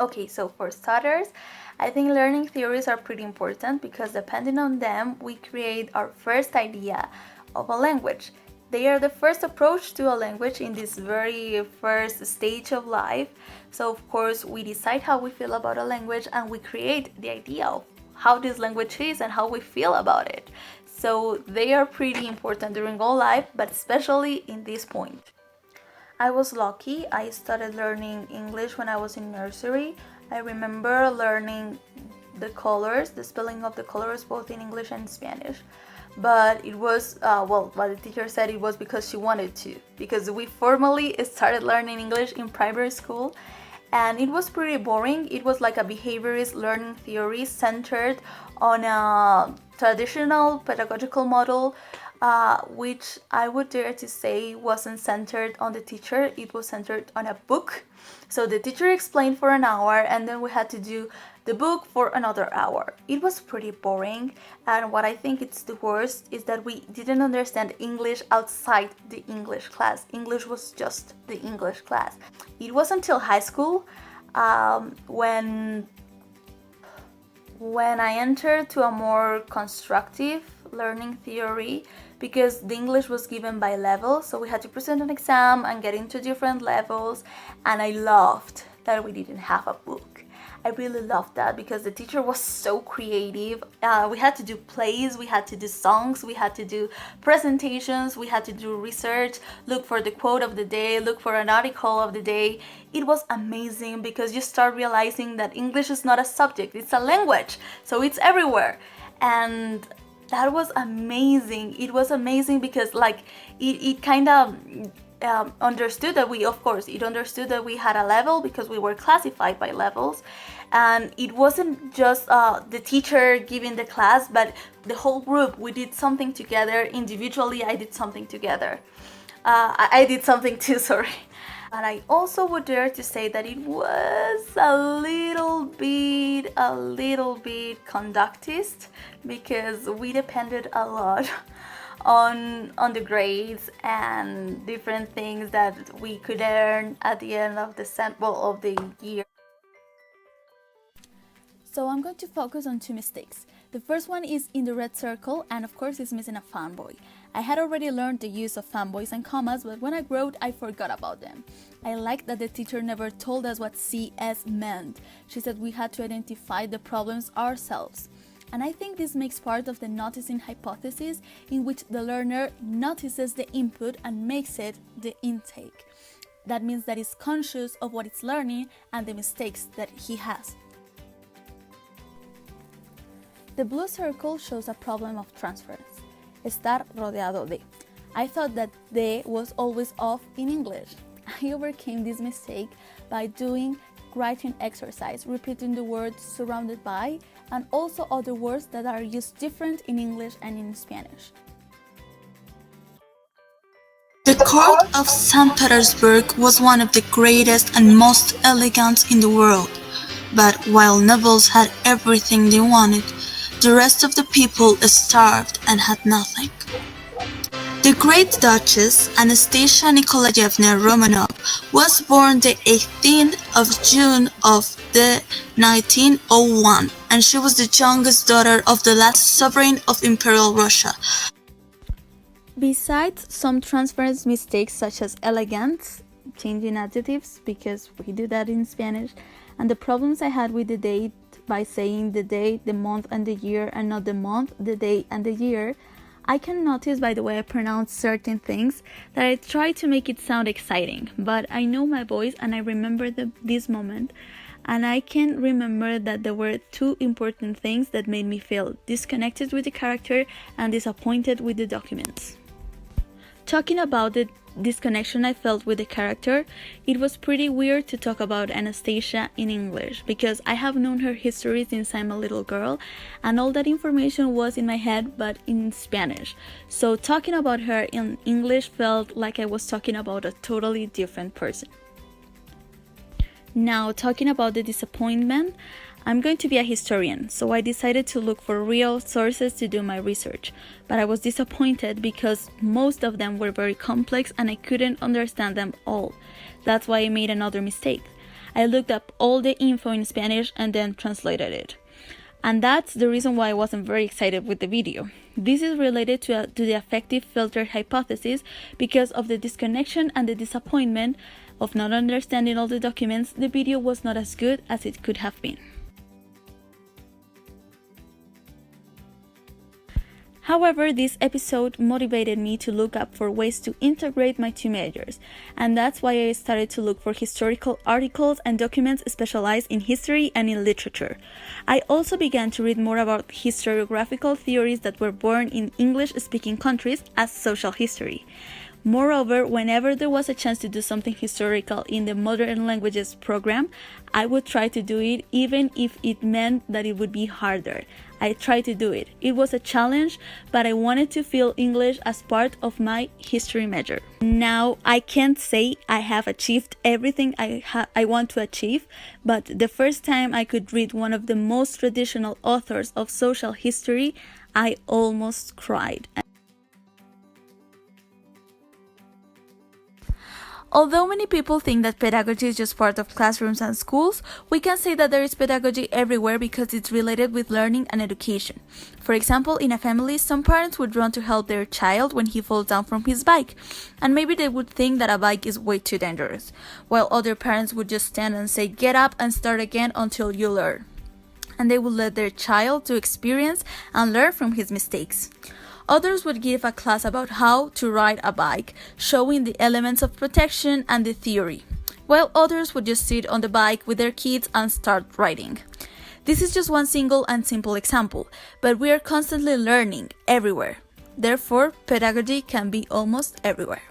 Okay, so for starters, I think learning theories are pretty important because depending on them, we create our first idea of a language. They are the first approach to a language in this very first stage of life. So, of course, we decide how we feel about a language and we create the idea of how this language is and how we feel about it. So, they are pretty important during all life, but especially in this point. I was lucky. I started learning English when I was in nursery. I remember learning the colors, the spelling of the colors, both in English and Spanish. But it was, what the teacher said, it was because she wanted to. Because we formally started learning English in primary school, and it was pretty boring. It was like a behaviorist learning theory centered on a traditional pedagogical model, which I would dare to say wasn't centered on the teacher, it was centered on a book. So the teacher explained for an hour, and then we had to do the book for another hour. It was pretty boring, and what I think it's the worst is that we didn't understand English outside the English class. English was just the English class. It was until high school, when I entered to a more constructive learning theory, because the English was given by levels, so we had to present an exam and get into different levels, and I loved that we didn't have a book. I really loved that because the teacher was so creative. We had to do plays, we had to do songs, we had to do presentations, we had to do research, look for the quote of the day, look for an article of the day. It was amazing because you start realizing that English is not a subject, it's a language, so it's everywhere. And that was amazing. It was amazing because it kind of understood that it understood that we had a level because we were classified by levels, and it wasn't just the teacher giving the class, but the whole group. We did something together. Individually, I did something together. I did something too, sorry. And I also would dare to say that it was a little bit conductist because we depended a lot on the grades and different things that we could earn at the end of the year. So I'm going to focus on two mistakes. The first one is in the red circle, and of course it's missing a fanboy. I had already learned the use of fanboys and commas, but when I wrote, I forgot about them. I liked that the teacher never told us what CS meant. She said we had to identify the problems ourselves. And I think this makes part of the noticing hypothesis, in which the learner notices the input and makes it the intake. That means that he's conscious of what it's learning and the mistakes that he has. The blue circle shows a problem of transference. Estar rodeado de. I thought that de was always off in English. I overcame this mistake by doing writing exercise, repeating the words surrounded by, and also other words that are used different in English and in Spanish. The court of St. Petersburg was one of the greatest and most elegant in the world, but while nobles had everything they wanted, the rest of the people starved and had nothing. The Great Duchess Anastasia Nikolaevna Romanov was born the 18th of June of the 1901, and she was the youngest daughter of the last sovereign of Imperial Russia. Besides some transference mistakes such as elegance, changing adjectives because we do that in Spanish, and the problems I had with the date by saying the day, the month, and the year, and not the month, the day, and the year, I can notice by the way I pronounce certain things that I try to make it sound exciting, but I know my voice and I remember this moment, and I can remember that there were two important things that made me feel disconnected with the character and disappointed with the documents. Talking about the disconnection I felt with the character, it was pretty weird to talk about Anastasia in English because I have known her history since I'm a little girl and all that information was in my head but in Spanish. So talking about her in English felt like I was talking about a totally different person. Now, talking about the disappointment, I'm going to be a historian, so I decided to look for real sources to do my research, but I was disappointed because most of them were very complex and I couldn't understand them all. That's why I made another mistake. I looked up all the info in Spanish and then translated it. And that's the reason why I wasn't very excited with the video. This is related to the affective filter hypothesis. Because of the disconnection and the disappointment of not understanding all the documents, the video was not as good as it could have been. However, this episode motivated me to look up for ways to integrate my two majors, and that's why I started to look for historical articles and documents specialized in history and in literature. I also began to read more about historiographical theories that were born in English-speaking countries as social history. Moreover, whenever there was a chance to do something historical in the Modern Languages program, I would try to do it even if it meant that it would be harder. I tried to do it. It was a challenge, but I wanted to feel English as part of my history major. Now, I can't say I have achieved everything I want to achieve, but the first time I could read one of the most traditional authors of social history, I almost cried. Although many people think that pedagogy is just part of classrooms and schools, we can say that there is pedagogy everywhere because it's related with learning and education. For example, in a family, some parents would run to help their child when he falls down from his bike, and maybe they would think that a bike is way too dangerous, while other parents would just stand and say, "Get up and start again until you learn." And they would let their child to experience and learn from his mistakes. Others would give a class about how to ride a bike, showing the elements of protection and the theory, while others would just sit on the bike with their kids and start riding. This is just one single and simple example, but we are constantly learning everywhere. Therefore, pedagogy can be almost everywhere.